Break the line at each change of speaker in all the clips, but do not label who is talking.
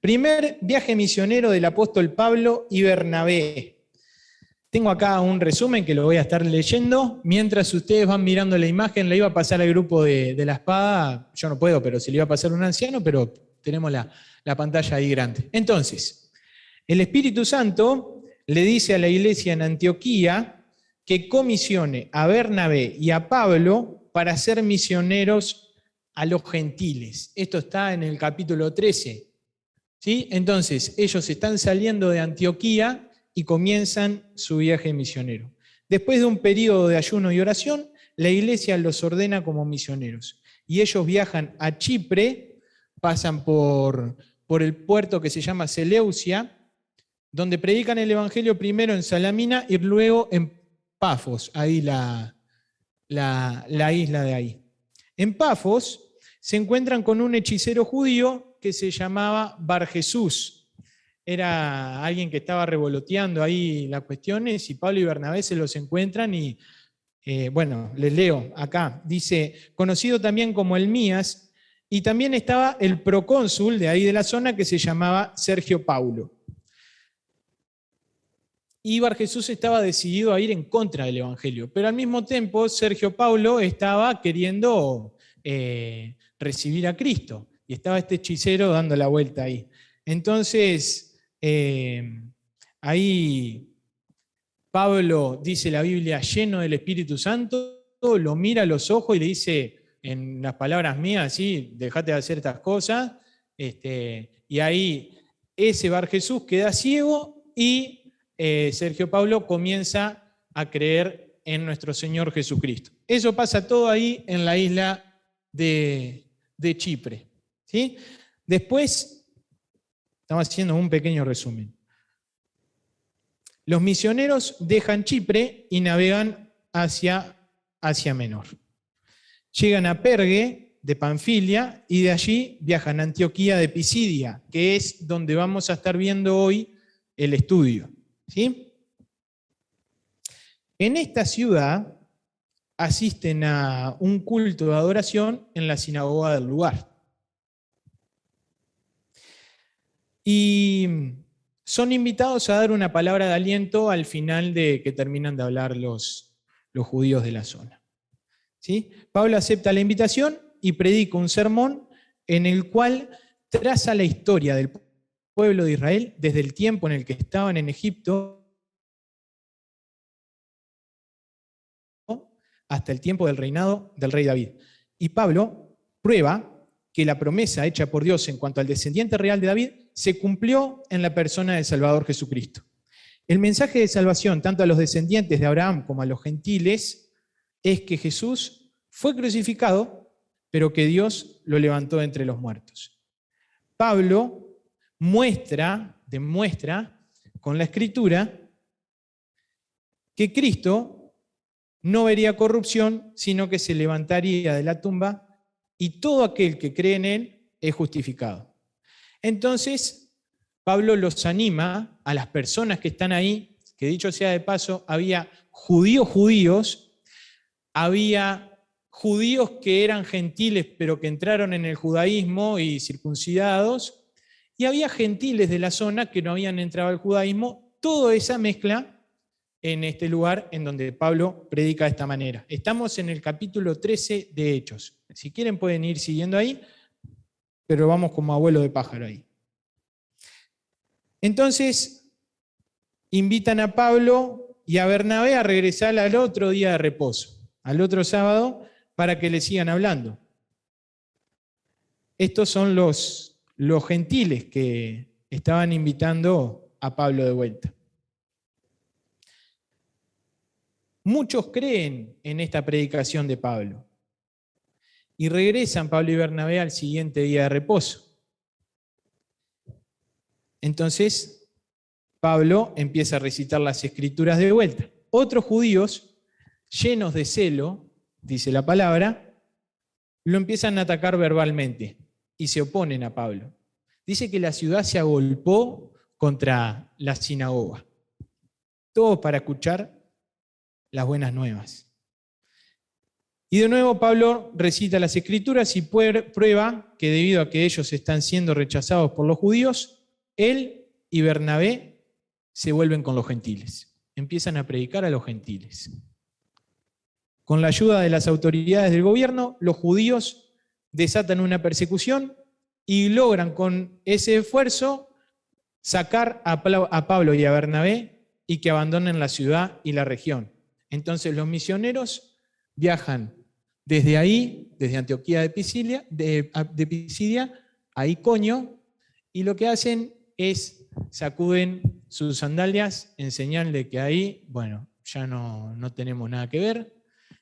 Primer viaje misionero del apóstol Pablo y Bernabé. Tengo acá un resumen que lo voy a estar leyendo. Mientras ustedes van mirando la imagen, la iba a pasar al grupo de la espada. Yo no puedo, pero se le iba a pasar a un anciano, pero tenemos la pantalla ahí grande. Entonces, el Espíritu Santo le dice a la iglesia en Antioquía que comisione a Bernabé y a Pablo para ser misioneros a los gentiles. Esto está en el capítulo 13. ¿Sí? Entonces, ellos están saliendo de Antioquía y comienzan su viaje misionero. Después de un periodo de ayuno y oración, la iglesia los ordena como misioneros. Y ellos viajan a Chipre, pasan por el puerto que se llama Seleucia, donde predican el evangelio primero en Salamina y luego en Pafos, ahí la isla de ahí. En Pafos se encuentran con un hechicero judío que se llamaba Bar Jesús. Era alguien que estaba revoloteando ahí las cuestiones y Pablo y Bernabé se los encuentran y, bueno, les leo acá. Dice, conocido también como Elías, y también estaba el procónsul de ahí de la zona que se llamaba Sergio Paulo. Y Bar Jesús estaba decidido a ir en contra del evangelio, pero al mismo tiempo Sergio Paulo estaba queriendo recibir a Cristo. Y estaba este hechicero dando la vuelta ahí. Entonces, ahí Pablo, dice la Biblia, lleno del Espíritu Santo, lo mira a los ojos y le dice, en las palabras mías, ¿sí? Dejate de hacer estas cosas. Y ahí ese Bar Jesús queda ciego y Sergio Paulo comienza a creer en nuestro Señor Jesucristo. Eso pasa todo ahí en la isla de Chipre. ¿Sí? Después, estamos haciendo un pequeño resumen. Los misioneros dejan Chipre y navegan hacia Asia Menor. Llegan a Pergue de Panfilia y de allí viajan a Antioquía de Pisidia, que es donde vamos a estar viendo hoy el estudio. ¿Sí? En esta ciudad asisten a un culto de adoración en la sinagoga del lugar. Y son invitados a dar una palabra de aliento al final de que terminan de hablar los judíos de la zona. ¿Sí? Pablo acepta la invitación y predica un sermón en el cual traza la historia del pueblo de Israel desde el tiempo en el que estaban en Egipto hasta el tiempo del reinado del rey David. Y Pablo prueba que la promesa hecha por Dios en cuanto al descendiente real de David se cumplió en la persona del Salvador Jesucristo. El mensaje de salvación, tanto a los descendientes de Abraham como a los gentiles, es que Jesús fue crucificado, pero que Dios lo levantó de entre los muertos. Pablo demuestra con la Escritura que Cristo no vería corrupción, sino que se levantaría de la tumba y todo aquel que cree en él es justificado. Entonces, Pablo los anima a las personas que están ahí, que dicho sea de paso, había judíos, había judíos que eran gentiles pero que entraron en el judaísmo y circuncidados, y había gentiles de la zona que no habían entrado al judaísmo, toda esa mezcla en este lugar en donde Pablo predica de esta manera. Estamos en el capítulo 13 de Hechos. Si quieren pueden ir siguiendo ahí, pero vamos como abuelo de pájaro ahí. Entonces, invitan a Pablo y a Bernabé a regresar al otro día de reposo, al otro sábado, para que le sigan hablando. Estos son los gentiles que estaban invitando a Pablo de vuelta. Muchos creen en esta predicación de Pablo y regresan Pablo y Bernabé al siguiente día de reposo. Entonces, Pablo empieza a recitar las escrituras de vuelta. Otros judíos, llenos de celo, dice la palabra, lo empiezan a atacar verbalmente y se oponen a Pablo. Dice que la ciudad se agolpó contra la sinagoga. Todos para escuchar las buenas nuevas. Y de nuevo Pablo recita las Escrituras y prueba que debido a que ellos están siendo rechazados por los judíos, él y Bernabé se vuelven con los gentiles. Empiezan a predicar a los gentiles. Con la ayuda de las autoridades del gobierno, los judíos desatan una persecución y logran con ese esfuerzo sacar a Pablo y a Bernabé y que abandonen la ciudad y la región. Entonces los misioneros viajan desde ahí, desde Antioquía de Pisidia, a Iconio, y lo que hacen es sacuden sus sandalias en señal de que ahí, bueno, ya no tenemos nada que ver.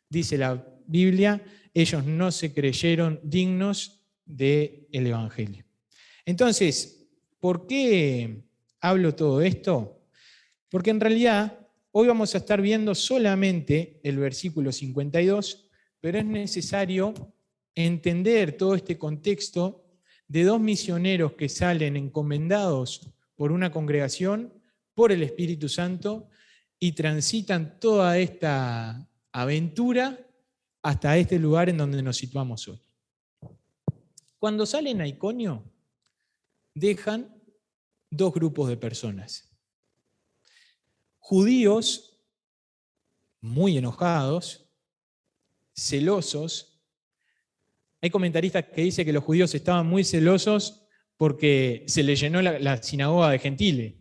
Dice la Biblia, ellos no se creyeron dignos del Evangelio. Entonces, ¿por qué hablo todo esto? Porque en realidad hoy vamos a estar viendo solamente el versículo 52, pero es necesario entender todo este contexto de dos misioneros que salen encomendados por una congregación, por el Espíritu Santo, y transitan toda esta aventura hasta este lugar en donde nos situamos hoy. Cuando salen a Iconio, dejan dos grupos de personas. Judíos muy enojados, celosos. Hay comentaristas que dicen que los judíos estaban muy celosos porque se les llenó la sinagoga de gentiles.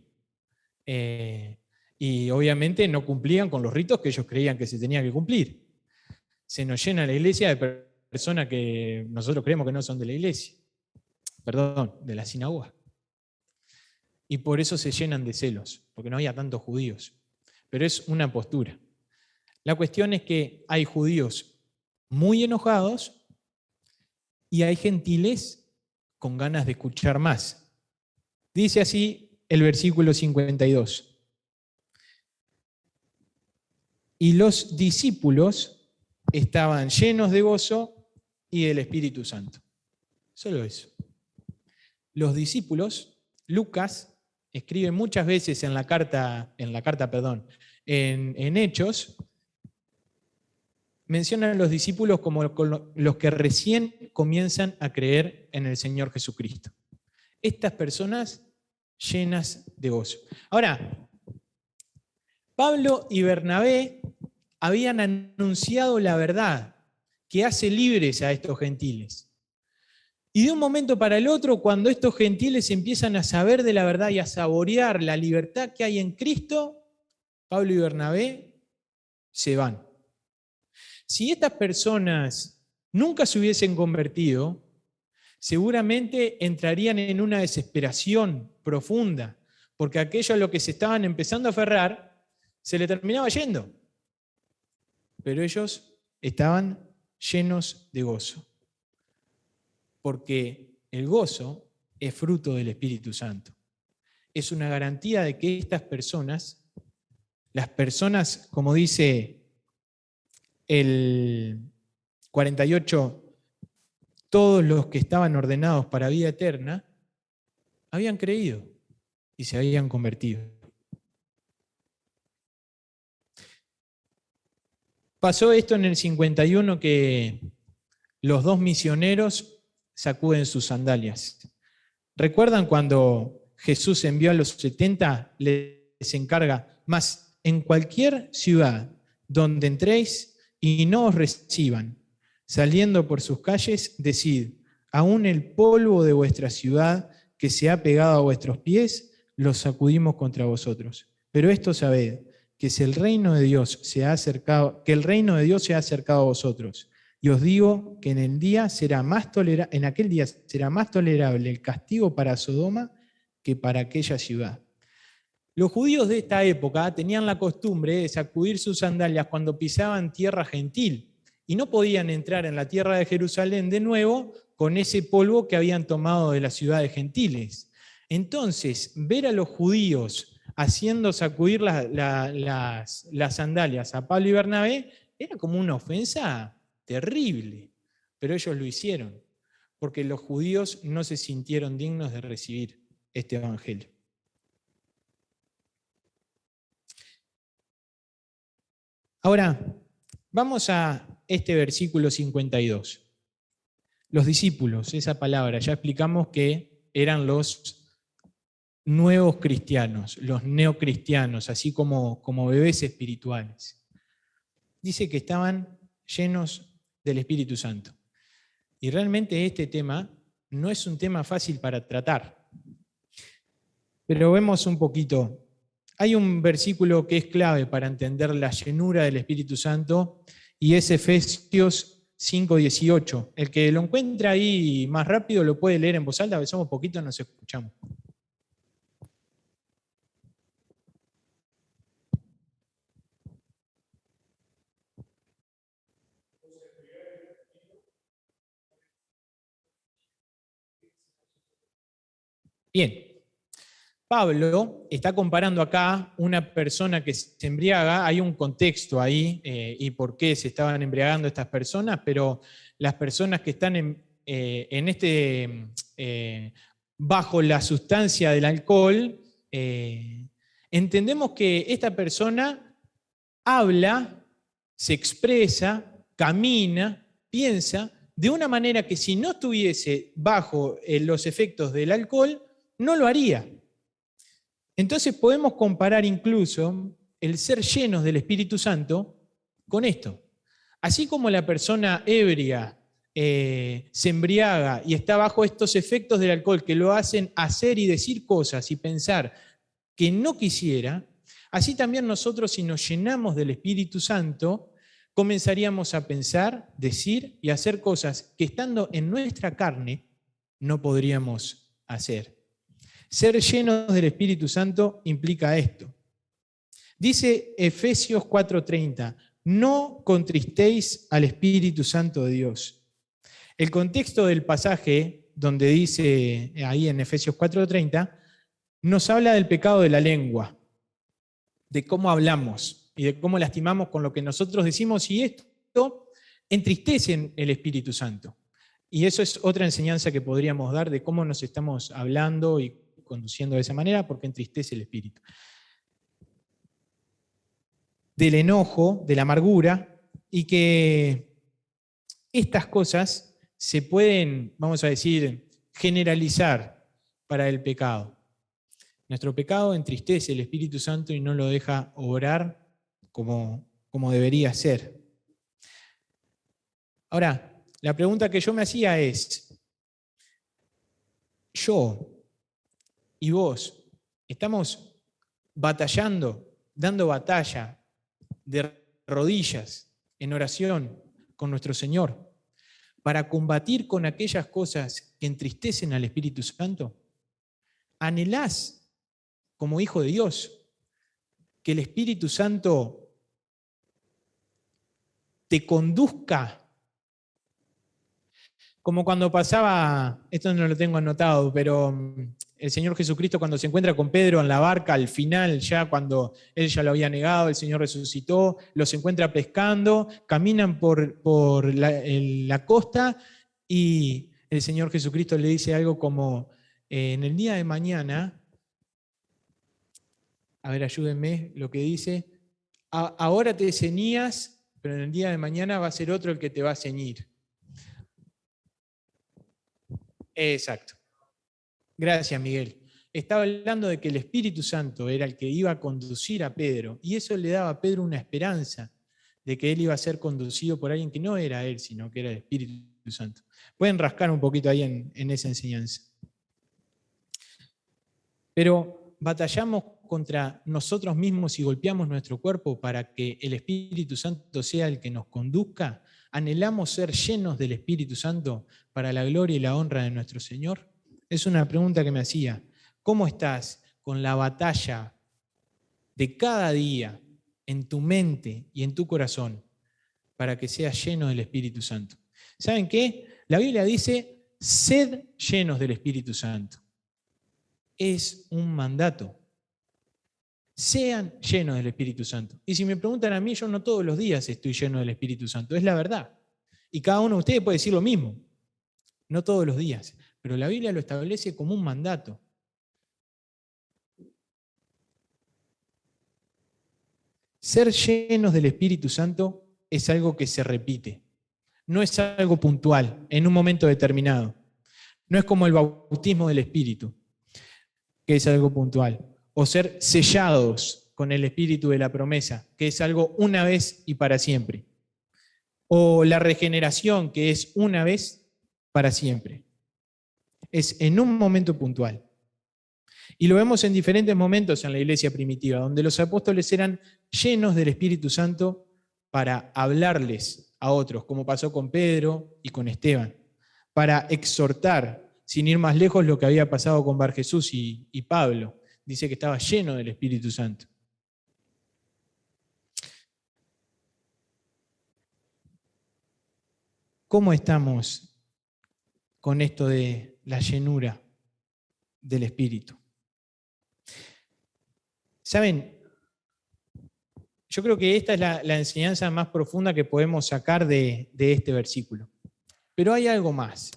Y obviamente no cumplían con los ritos que ellos creían que se tenían que cumplir. Se nos llena la iglesia de personas que nosotros creemos que no son de la iglesia. Perdón, de la sinagoga. Y por eso se llenan de celos, porque no había tantos judíos. Pero es una postura. La cuestión es que hay judíos muy enojados y hay gentiles con ganas de escuchar más. Dice así el versículo 52. Y los discípulos estaban llenos de gozo y del Espíritu Santo. Solo eso. Los discípulos, Lucas escribe muchas veces en Hechos, mencionan a los discípulos como los que recién comienzan a creer en el Señor Jesucristo. Estas personas llenas de gozo. Ahora, Pablo y Bernabé habían anunciado la verdad que hace libres a estos gentiles. Y de un momento para el otro, cuando estos gentiles empiezan a saber de la verdad y a saborear la libertad que hay en Cristo, Pablo y Bernabé se van. Si estas personas nunca se hubiesen convertido, seguramente entrarían en una desesperación profunda, porque aquello a lo que se estaban empezando a aferrar se le terminaba yendo. Pero ellos estaban llenos de gozo, porque el gozo es fruto del Espíritu Santo. Es una garantía de que estas personas, las personas, como dice el 48, todos los que estaban ordenados para vida eterna, habían creído y se habían convertido. Pasó esto en el 51 que los dos misioneros sacuden sus sandalias. ¿Recuerdan cuando Jesús envió a los 70? Les encarga, más en cualquier ciudad donde entréis y no os reciban, saliendo por sus calles, decid, aún el polvo de vuestra ciudad que se ha pegado a vuestros pies, lo sacudimos contra vosotros. Pero esto sabed, que si el reino de Dios se ha acercado, que el reino de Dios se ha acercado a vosotros. Y os digo que en aquel día será más tolerable el castigo para Sodoma que para aquella ciudad. Los judíos de esta época tenían la costumbre de sacudir sus sandalias cuando pisaban tierra gentil y no podían entrar en la tierra de Jerusalén de nuevo con ese polvo que habían tomado de las ciudades gentiles. Entonces, ver a los judíos haciendo sacudir las sandalias a Pablo y Bernabé era como una ofensa terrible, pero ellos lo hicieron, porque los judíos no se sintieron dignos de recibir este evangelio. Ahora, vamos a este versículo 52. Los discípulos, esa palabra, ya explicamos que eran los nuevos cristianos, los neocristianos, así como bebés espirituales. Dice que estaban llenos del Espíritu Santo. Y realmente este tema no es un tema fácil para tratar. Pero vemos un poquito. Hay un versículo que es clave para entender la llenura del Espíritu Santo y es Efesios 5:18. El que lo encuentra ahí más rápido lo puede leer en voz alta, a veces somos poquitos, nos escuchamos. Bien. Pablo está comparando acá una persona que se embriaga, hay un contexto ahí y por qué se estaban embriagando estas personas, pero las personas que están bajo la sustancia del alcohol, entendemos que esta persona habla, se expresa, camina, piensa de una manera que si no estuviese bajo los efectos del alcohol, no lo haría. Entonces podemos comparar incluso el ser llenos del Espíritu Santo con esto. Así como la persona ebria se embriaga y está bajo estos efectos del alcohol que lo hacen hacer y decir cosas y pensar que no quisiera, así también nosotros, si nos llenamos del Espíritu Santo, comenzaríamos a pensar, decir y hacer cosas que estando en nuestra carne no podríamos hacer. Ser llenos del Espíritu Santo implica esto. Dice Efesios 4:30, no contristéis al Espíritu Santo de Dios. El contexto del pasaje, donde dice ahí en Efesios 4:30, nos habla del pecado de la lengua, de cómo hablamos y de cómo lastimamos con lo que nosotros decimos, y esto entristece el Espíritu Santo. Y eso es otra enseñanza que podríamos dar de cómo nos estamos hablando y conduciendo de esa manera, porque entristece el espíritu. Del enojo, de la amargura, y que estas cosas se pueden, vamos a decir, generalizar para el pecado. Nuestro pecado entristece el Espíritu Santo y no lo deja obrar como debería ser. Ahora, la pregunta que yo me hacía es, yo y vos estamos batallando, dando batalla de rodillas en oración con nuestro Señor para combatir con aquellas cosas que entristecen al Espíritu Santo. ¿Anhelás, como hijo de Dios, que el Espíritu Santo te conduzca? Como cuando pasaba, esto no lo tengo anotado, pero el Señor Jesucristo cuando se encuentra con Pedro en la barca, al final ya cuando él ya lo había negado, el Señor resucitó, los encuentra pescando, caminan por la costa y el Señor Jesucristo le dice algo como, en el día de mañana, a ver, ayúdenme, lo que dice, ahora te ceñías, pero en el día de mañana va a ser otro el que te va a ceñir. Exacto. Gracias, Miguel. Estaba hablando de que el Espíritu Santo era el que iba a conducir a Pedro, y eso le daba a Pedro una esperanza de que él iba a ser conducido por alguien que no era él, sino que era el Espíritu Santo. Pueden rascar un poquito ahí en esa enseñanza. Pero batallamos contra nosotros mismos y golpeamos nuestro cuerpo para que el Espíritu Santo sea el que nos conduzca. ¿Anhelamos ser llenos del Espíritu Santo para la gloria y la honra de nuestro Señor? Es una pregunta que me hacía. ¿Cómo estás con la batalla de cada día en tu mente y en tu corazón para que seas lleno del Espíritu Santo? ¿Saben qué? La Biblia dice, sed llenos del Espíritu Santo. Es un mandato. Sean llenos del Espíritu Santo. Y si me preguntan a mí, yo no todos los días estoy lleno del Espíritu Santo, es la verdad. Y cada uno de ustedes puede decir lo mismo. No todos los días, pero la Biblia lo establece como un mandato. Ser llenos del Espíritu Santo es algo que se repite. No es algo puntual, en un momento determinado. No es como el bautismo del Espíritu, que es algo puntual. O ser sellados con el Espíritu de la promesa, que es algo una vez y para siempre. O la regeneración, que es una vez para siempre. Es en un momento puntual. Y lo vemos en diferentes momentos en la iglesia primitiva, donde los apóstoles eran llenos del Espíritu Santo para hablarles a otros, como pasó con Pedro y con Esteban, para exhortar, sin ir más lejos, lo que había pasado con Bar Jesús y Pablo. Dice que estaba lleno del Espíritu Santo. ¿Cómo estamos con esto de la llenura del Espíritu? ¿Saben? Yo creo que esta es la enseñanza más profunda que podemos sacar de este versículo. Pero hay algo más.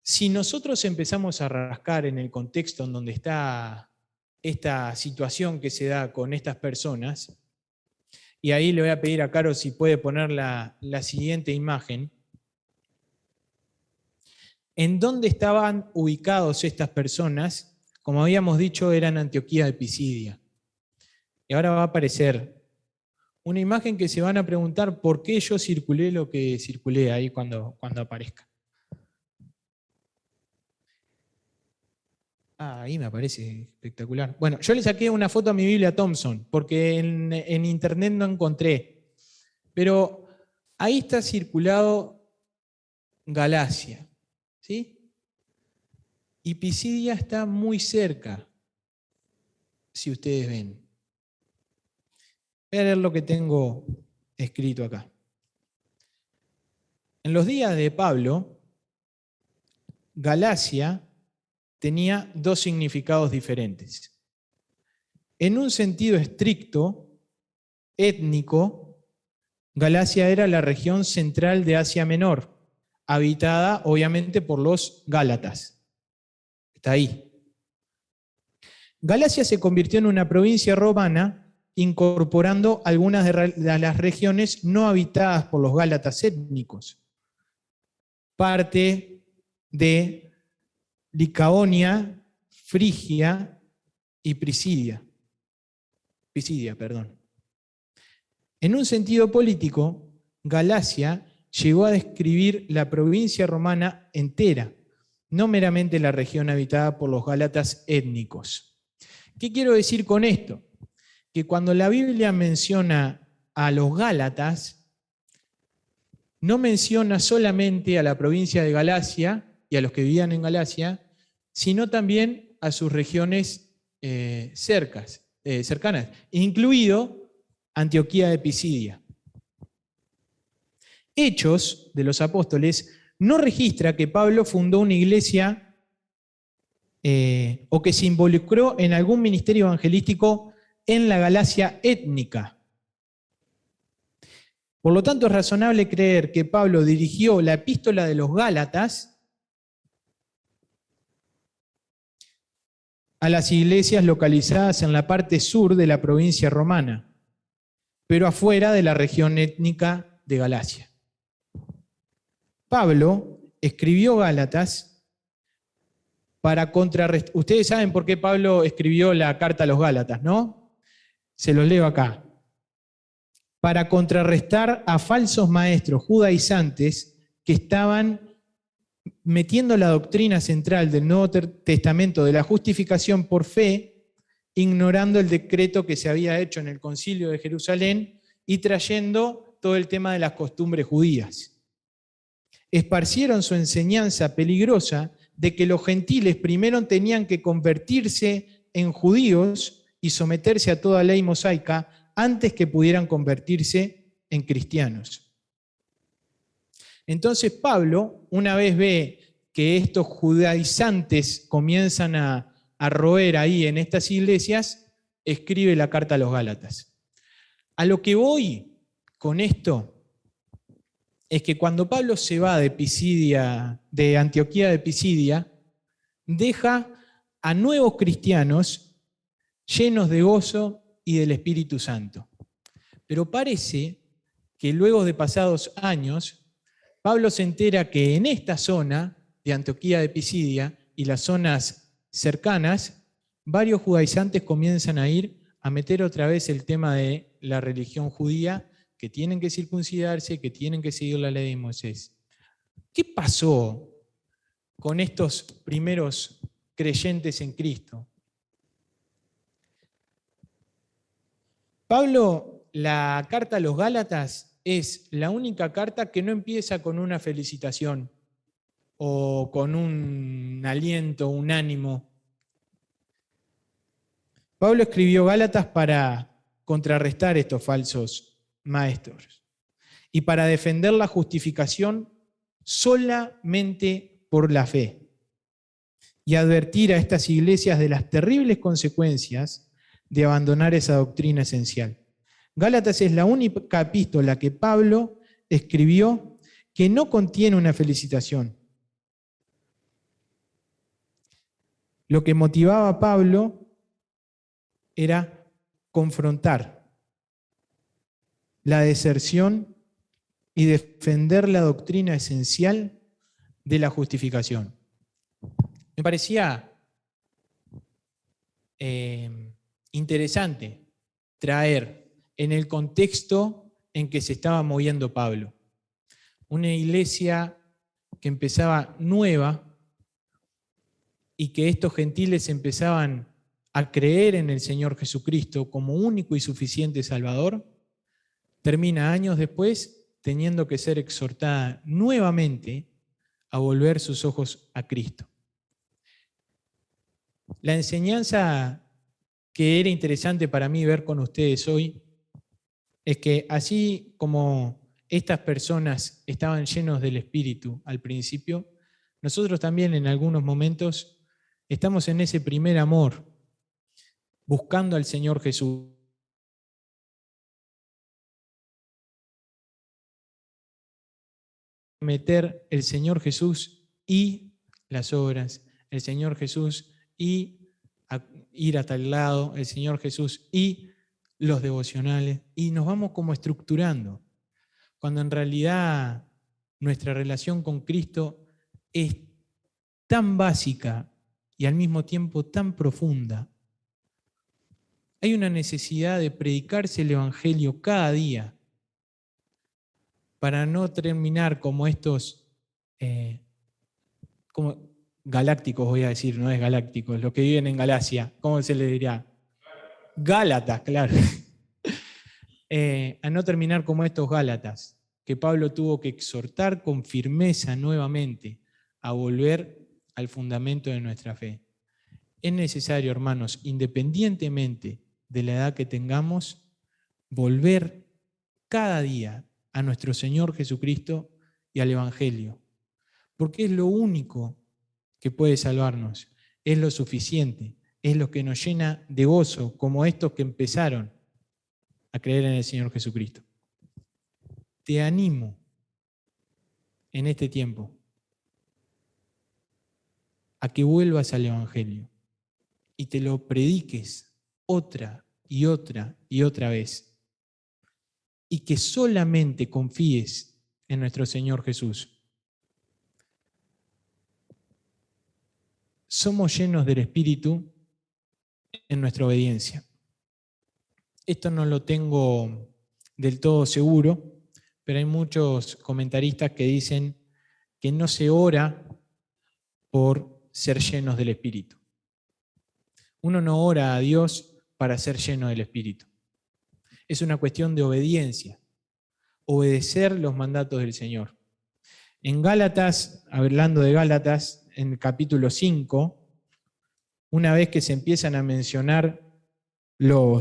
Si nosotros empezamos a rascar en el contexto en donde está esta situación que se da con estas personas, y ahí le voy a pedir a Caro si puede poner la siguiente imagen, ¿en dónde estaban ubicados estas personas? Como habíamos dicho, eran Antioquía de Pisidia. Y ahora va a aparecer una imagen que se van a preguntar por qué yo circulé lo que circulé ahí cuando aparezca. Ah, ahí me aparece espectacular. Bueno, yo le saqué una foto a mi Biblia Thompson, porque en internet no encontré. Pero ahí está circulado Galacia, ¿sí? Y Pisidia está muy cerca, si ustedes ven. Voy a leer lo que tengo escrito acá. En los días de Pablo, Galacia tenía dos significados diferentes. En un sentido estricto, étnico, Galacia era la región central de Asia Menor, habitada obviamente por los gálatas. Está ahí. Galacia se convirtió en una provincia romana, incorporando algunas de las regiones no habitadas por los gálatas étnicos. Parte de Licaonia, Frigia y Pisidia. En un sentido político, Galacia llegó a describir la provincia romana entera, no meramente la región habitada por los gálatas étnicos. ¿Qué quiero decir con esto? Que cuando la Biblia menciona a los gálatas, no menciona solamente a la provincia de Galacia y a los que vivían en Galacia, sino también a sus regiones cercanas, incluido Antioquía de Pisidia. Hechos de los Apóstoles no registra que Pablo fundó una iglesia o que se involucró en algún ministerio evangelístico en la Galacia étnica. Por lo tanto, es razonable creer que Pablo dirigió la epístola de los Gálatas a las iglesias localizadas en la parte sur de la provincia romana, pero afuera de la región étnica de Galacia. Pablo escribió Gálatas para contrarrestar. Ustedes saben por qué Pablo escribió la carta a los Gálatas, ¿no? Se los leo acá. Para contrarrestar a falsos maestros judaizantes que estaban metiendo la doctrina central del Nuevo Testamento de la justificación por fe, ignorando el decreto que se había hecho en el Concilio de Jerusalén y trayendo todo el tema de las costumbres judías. Esparcieron su enseñanza peligrosa de que los gentiles primero tenían que convertirse en judíos y someterse a toda ley mosaica antes que pudieran convertirse en cristianos. Entonces Pablo, una vez ve que estos judaizantes comienzan a roer ahí en estas iglesias, escribe la carta a los Gálatas. A lo que voy con esto es que cuando Pablo se va de Pisidia, de Antioquía de Pisidia, deja a nuevos cristianos llenos de gozo y del Espíritu Santo. Pero parece que luego de pasados años, Pablo se entera que en esta zona de Antioquía de Pisidia y las zonas cercanas, varios judaizantes comienzan a ir a meter otra vez el tema de la religión judía, que tienen que circuncidarse, que tienen que seguir la ley de Moisés. ¿Qué pasó con estos primeros creyentes en Cristo? Pablo, la carta a los Gálatas es la única carta que no empieza con una felicitación o con un aliento, un ánimo. Pablo escribió Gálatas para contrarrestar estos falsos maestros y para defender la justificación solamente por la fe y advertir a estas iglesias de las terribles consecuencias de abandonar esa doctrina esencial. Gálatas es la única epístola que Pablo escribió que no contiene una felicitación. Lo que motivaba a Pablo era confrontar la deserción y defender la doctrina esencial de la justificación. Me parecía interesante traer en el contexto en que se estaba moviendo Pablo. Una iglesia que empezaba nueva y que estos gentiles empezaban a creer en el Señor Jesucristo como único y suficiente Salvador, termina años después teniendo que ser exhortada nuevamente a volver sus ojos a Cristo. La enseñanza que era interesante para mí ver con ustedes hoy es que así como estas personas estaban llenos del Espíritu al principio, nosotros también en algunos momentos estamos en ese primer amor, buscando al Señor Jesús. Meter el Señor Jesús y las obras, el Señor Jesús y ir a tal lado, el Señor Jesús y los devocionales, y nos vamos como estructurando, cuando en realidad nuestra relación con Cristo es tan básica y al mismo tiempo tan profunda. Hay una necesidad de predicarse el Evangelio cada día para no terminar como estos, como galácticos voy a decir, no es galácticos, los que viven en Galacia, ¿cómo se les dirá? Gálatas, claro. A no terminar como estos Gálatas, que Pablo tuvo que exhortar con firmeza nuevamente a volver al fundamento de nuestra fe. Es necesario, hermanos, independientemente de la edad que tengamos, volver cada día a nuestro Señor Jesucristo y al Evangelio, porque es lo único que puede salvarnos, es lo suficiente, es lo que nos llena de gozo, como estos que empezaron a creer en el Señor Jesucristo. Te animo en este tiempo a que vuelvas al Evangelio y te lo prediques otra y otra y otra vez, y que solamente confíes en nuestro Señor Jesús. Somos llenos del Espíritu en nuestra obediencia. Esto no lo tengo del todo seguro, pero hay muchos comentaristas que dicen que no se ora por ser llenos del Espíritu. Uno no ora a Dios para ser lleno del Espíritu. Es una cuestión de obediencia, obedecer los mandatos del Señor. En Gálatas, hablando de Gálatas, en el capítulo 5, una vez que se empiezan a mencionar lo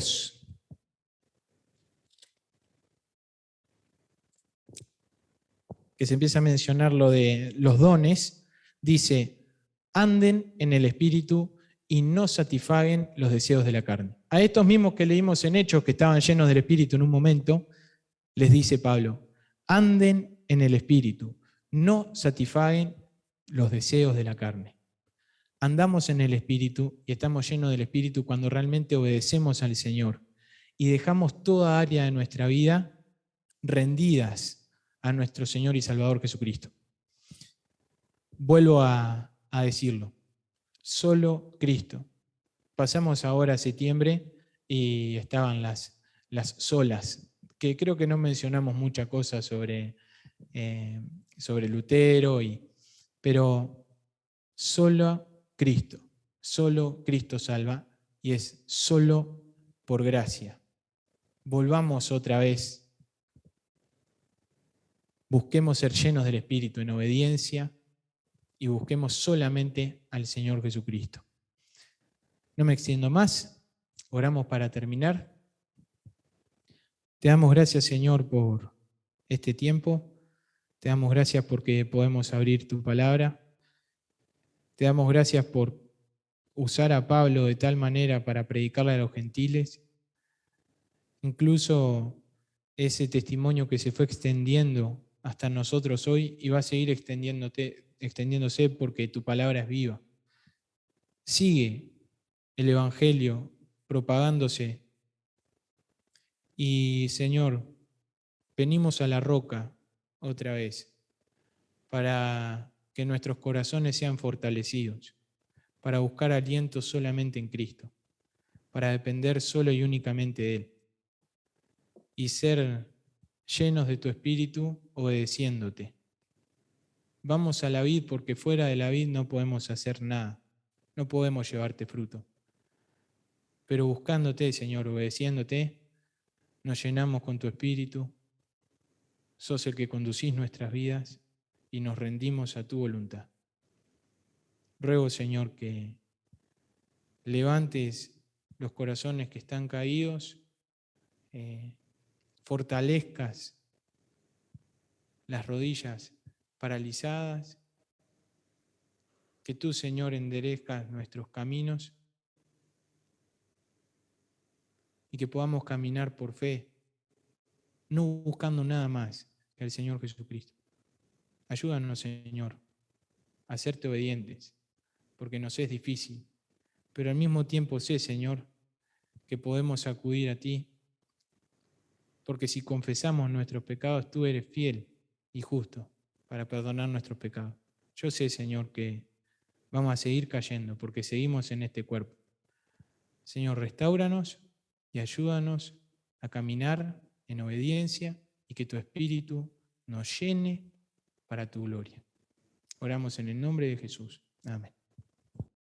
de los dones, dice, anden en el Espíritu y no satisfaguen los deseos de la carne. A estos mismos que leímos en Hechos, que estaban llenos del Espíritu en un momento, les dice Pablo, anden en el Espíritu, no satisfaguen los deseos de la carne. Andamos en el Espíritu y estamos llenos del Espíritu cuando realmente obedecemos al Señor y dejamos toda área de nuestra vida rendidas a nuestro Señor y Salvador Jesucristo. Vuelvo a decirlo, solo Cristo. Pasamos ahora a septiembre y estaban las solas, que creo que no mencionamos mucha cosa sobre Lutero, pero solo Cristo salva y es solo por gracia. Volvamos otra vez, busquemos ser llenos del Espíritu en obediencia y busquemos solamente al Señor Jesucristo. No me extiendo más, oramos para terminar. Te damos gracias, Señor, por este tiempo. Te damos gracias porque podemos abrir tu palabra. Te damos gracias por usar a Pablo de tal manera para predicarle a los gentiles. Incluso ese testimonio que se fue extendiendo hasta nosotros hoy y va a seguir extendiéndose porque tu palabra es viva. Sigue el Evangelio propagándose. Y Señor, venimos a la roca otra vez para que nuestros corazones sean fortalecidos, para buscar aliento solamente en Cristo, para depender solo y únicamente de Él y ser llenos de tu Espíritu obedeciéndote. Vamos a la vid porque fuera de la vid no podemos hacer nada, no podemos llevarte fruto. Pero buscándote, Señor, obedeciéndote, nos llenamos con tu Espíritu, sos el que conducís nuestras vidas y nos rendimos a tu voluntad. Ruego, Señor, que levantes los corazones que están caídos, fortalezcas las rodillas paralizadas, que tú, Señor, enderezcas nuestros caminos y que podamos caminar por fe, no buscando nada más que al Señor Jesucristo. Ayúdanos, Señor, a serte obedientes, porque nos es difícil, pero al mismo tiempo sé, Señor, que podemos acudir a ti, porque si confesamos nuestros pecados, tú eres fiel y justo para perdonar nuestros pecados. Yo sé, Señor, que vamos a seguir cayendo porque seguimos en este cuerpo. Señor, restáuranos y ayúdanos a caminar en obediencia y que tu Espíritu nos llene para tu gloria. Oramos en el nombre de Jesús. Amén.